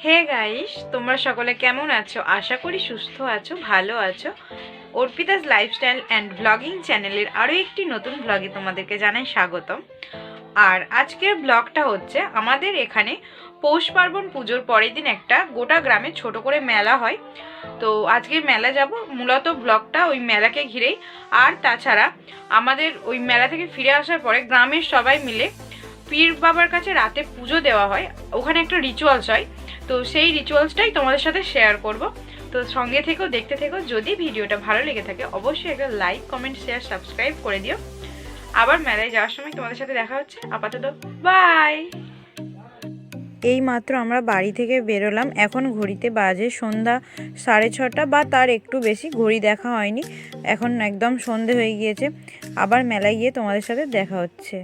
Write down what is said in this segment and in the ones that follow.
Hey guys, তোমরা সকলে কেমন আছো? আশা করি সুস্থ আছো, ভালো আছো। অর্পিতাস লাইফস্টাইল অ্যান্ড ব্লগিং চ্যানেলের আরও একটি নতুন ব্লগে তোমাদেরকে জানাই স্বাগতম। আর আজকের ব্লগটা হচ্ছে আমাদের এখানে পৌষ পার্বণ পুজোর পরের দিন একটা গোটা গ্রামে ছোট করে মেলা হয়। তো আজকে মেলা যাব, মূলত ব্লগটা ওই মেলাকে ঘিরেই। আর তাছাড়া আমাদের ওই মেলা থেকে ফিরে আসার পরে গ্রামের সবাই মিলে পীর বাবার কাছে রাতে পুজো দেওয়া হয়, ওখানে একটা রিচুয়ালস হয়। তো সেই রিচুয়ালসটাই তোমাদের সাথে শেয়ার করব। তো সঙ্গে থেকো, দেখতে থেকো। যদি ভিডিওটা ভালো লেগে থাকে অবশ্যই একটা লাইক, কমেন্ট, শেয়ার, সাবস্ক্রাইব করে দিও। আবার মেলায় যাওয়ার সময় তোমাদের সাথে দেখা হচ্ছে। আপাতত বাই। এই মাত্র আমরা বাড়ি থেকে বেরোলাম, এখন ঘড়িতে বাজে সন্ধ্যা 6:30 বা তার একটু বেশি, ঘড়ি দেখা হয়নি, এখন একদম সন্ধে হয়ে গিয়েছে। আবার মেলায় গিয়ে তোমাদের সাথে দেখা হচ্ছে।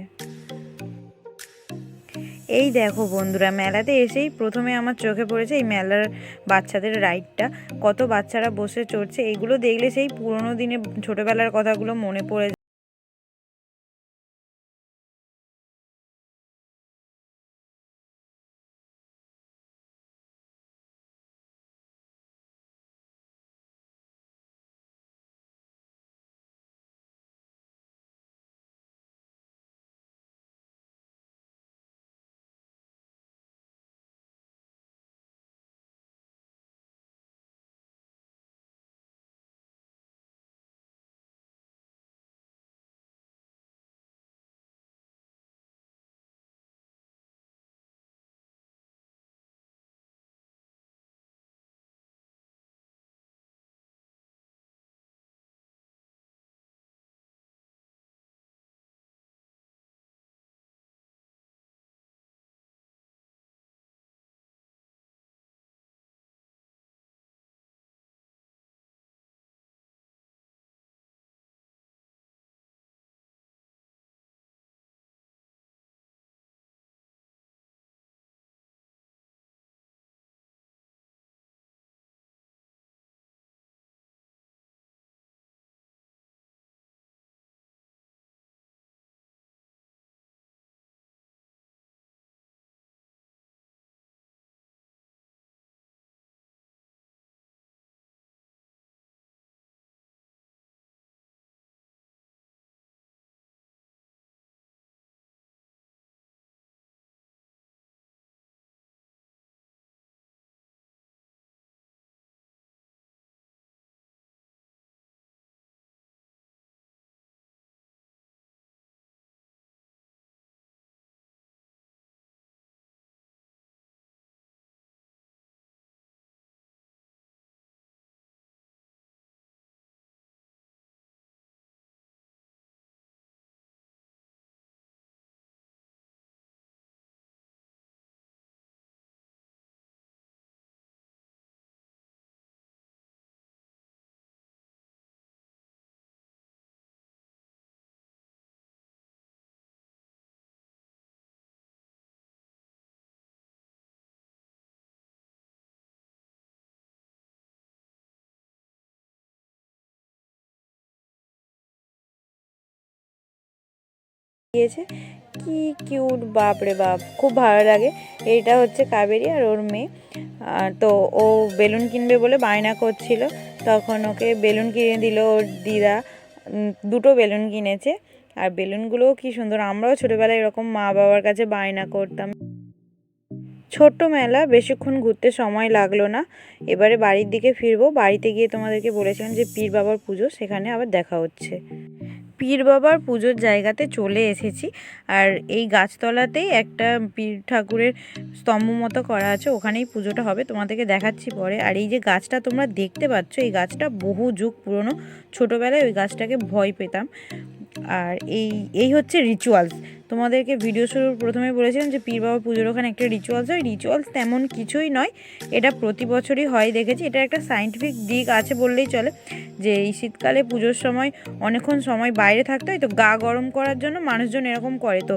এই দেখো বন্ধুরা, মেলাতে এসেই প্রথমে আমার চোখে পড়েছে এই মেলার বাচ্চাদের রাইডটা। কত বাচ্চারা বসে চড়ছে, এগুলো দেখলে সেই পুরোনো দিনে ছোটোবেলার কথাগুলো মনে পড়ে গিয়েছে। কি কিউট, বাপরে বাপ, খুব ভালো লাগে। এইটা হচ্ছে কাবেরী আর ওর মেয়ে। তো ও বেলুন কিনবে বলে বায়না করছিল, তখন ওকে বেলুন কিনে দিল ওর দিদা। দুটো বেলুন কিনেছে, আর বেলুনগুলোও কি সুন্দর। আমরাও ছোটোবেলায় এরকম মা বাবার কাছে বায়না করতাম। ছোট্ট মেলা, বেশিক্ষণ ঘুরতে সময় লাগলো না। এবারে বাড়ির দিকে ফিরবো। বাড়িতে গিয়ে তোমাদেরকে বলেছিলাম যে পীর বাবার পুজো, সেখানে আবার দেখা হচ্ছে। পীর বাবার পুজোর জায়গাতে চলে এসেছি। আর এই গাছতলাতেই একটা পীর ঠাকুরের স্তম্ভ মতো করা আছে, ওখানেই পুজোটা হবে, তোমাদেরকে দেখাচ্ছি পরে। আর এই যে গাছটা তোমরা দেখতে পাচ্ছ, এই গাছটা বহু যুগ পুরনো। ছোটোবেলায় ওই গাছটাকে ভয় পেতাম। আর এই এই হচ্ছে রিচুয়ালস। তোমাদেরকে ভিডিও শুরুর প্রথমে বলেছিলাম যে পীর বাবা পুজোর ওখানে একটা রিচুয়ালস হয়। রিচুয়ালস তেমন কিছুই নয়, এটা প্রতি বছরই হয় দেখেছি। এটা একটা সায়েন্টিফিক দিক আছে বললেই চলে, যে এই শীতকালে পুজোর সময় অনেকক্ষণ সময় বাইরে থাকতে হয়, তো গা গরম করার জন্য মানুষজন এরকম করে। তো